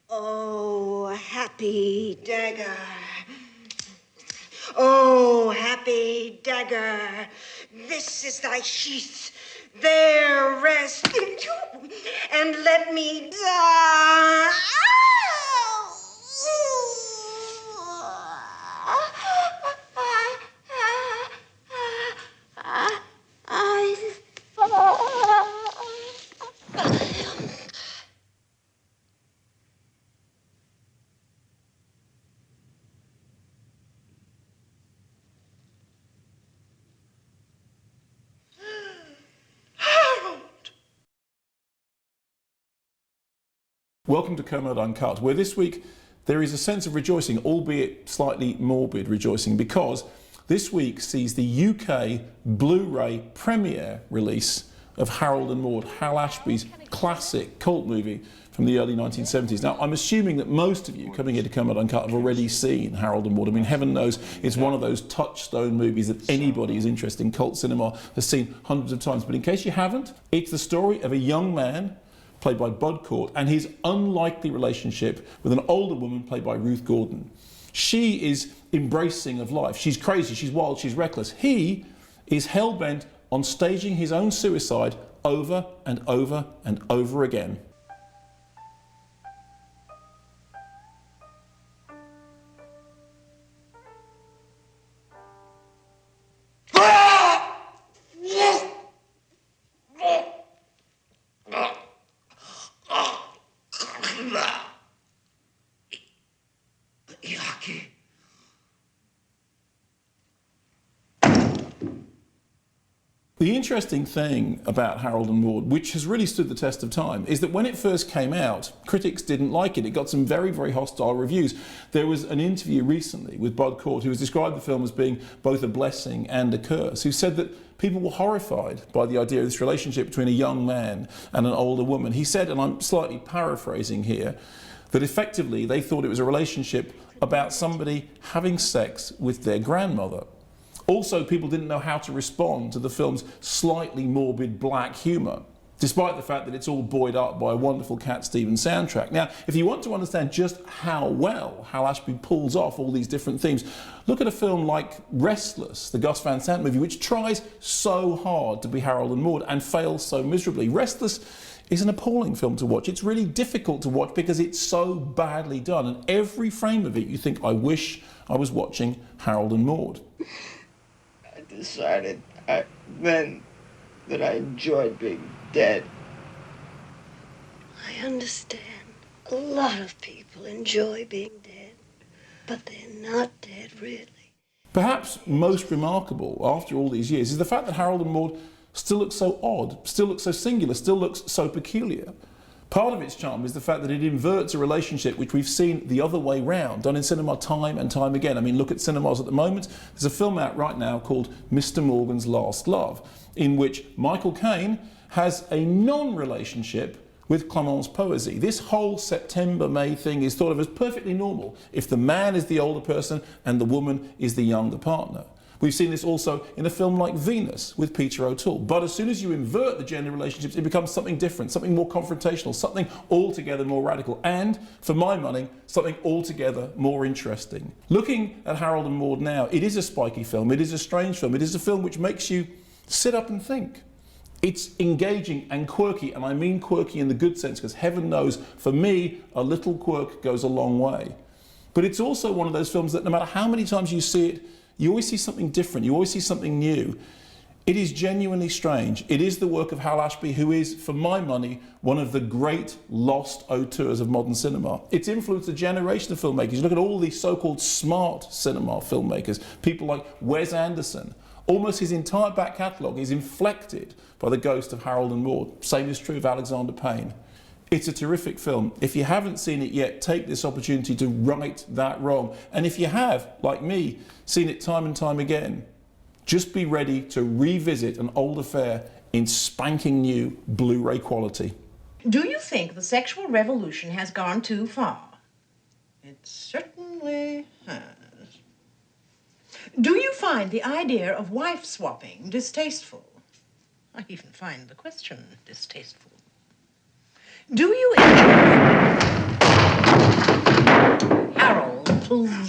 Oh, happy dagger. Oh, happy dagger. This is thy sheath. There rest. And let me die. Welcome to Kermode Uncut, where this week there is a sense of rejoicing, albeit slightly morbid rejoicing, because this week sees the UK Blu-ray premiere release of Harold and Maude, Hal Ashby's classic cult movie from the early 1970s. Now, I'm assuming that most of you coming here to Kermode Uncut have already seen Harold and Maude. I mean, heaven knows it's one of those touchstone movies that anybody who's interested in cult cinema has seen hundreds of times. But in case you haven't, it's the story of a young man played by Bud Cort, and his unlikely relationship with an older woman played by Ruth Gordon. She is embracing of life. She's crazy, she's wild, she's reckless. He is hell-bent on staging his own suicide over and over and over again. The interesting thing about Harold and Maude, which has really stood the test of time, is that when it first came out, critics didn't like it. It got some very, very hostile reviews. There was an interview recently with Bud Cort, who has described the film as being both a blessing and a curse, who said that people were horrified by the idea of this relationship between a young man and an older woman. He said, and I'm slightly paraphrasing here, that effectively they thought it was a relationship about somebody having sex with their grandmother. Also, people didn't know how to respond to the film's slightly morbid black humour, despite the fact that it's all buoyed up by a wonderful Cat Stevens soundtrack. Now, if you want to understand just how well Hal Ashby pulls off all these different themes, look at a film like Restless, the Gus Van Sant movie, which tries so hard to be Harold and Maude and fails so miserably. Restless is an appalling film to watch. It's really difficult to watch because it's so badly done, and every frame of it you think, I wish I was watching Harold and Maude. Decided then that I enjoyed being dead. I understand. A lot of people enjoy being dead, but they're not dead, really. Perhaps most remarkable after all these years is the fact that Harold and Maude still looks so odd, still looks so singular, still looks so peculiar. Part of its charm is the fact that it inverts a relationship which we've seen the other way round, done in cinema time and time again. I mean, look at cinemas at the moment. There's a film out right now called Mr.Morgan's Last Love, in which Michael Caine has a non-relationship with Clémence Poésy. This whole September-May thing is thought of as perfectly normal if the man is the older person and the woman is the younger partner. We've seen this also in a film like Venus with Peter O'Toole. But as soon as you invert the gender relationships, it becomes something different, something more confrontational, something altogether more radical, and, for my money, something altogether more interesting. Looking at Harold and Maude now, it is a spiky film, it is a strange film, it is a film which makes you sit up and think. It's engaging and quirky, and I mean quirky in the good sense, because heaven knows, for me, a little quirk goes a long way. But it's also one of those films that no matter how many times you see it, you always see something different, you always see something new. It is genuinely strange. It is the work of Hal Ashby, who is, for my money, one of the great lost auteurs of modern cinema. It's influenced a generation of filmmakers. You look at all these so-called smart cinema filmmakers, people like Wes Anderson. Almost his entire back catalogue is inflected by the ghost of Harold and Maude. Same is true of Alexander Payne. It's a terrific film. If you haven't seen it yet, take this opportunity to right that wrong. And if you have, like me, seen it time and time again, just be ready to revisit an old affair in spanking new Blu-ray quality. Do you think the sexual revolution has gone too far? It certainly has. Do you find the idea of wife swapping distasteful? I even find the question distasteful. Do you people's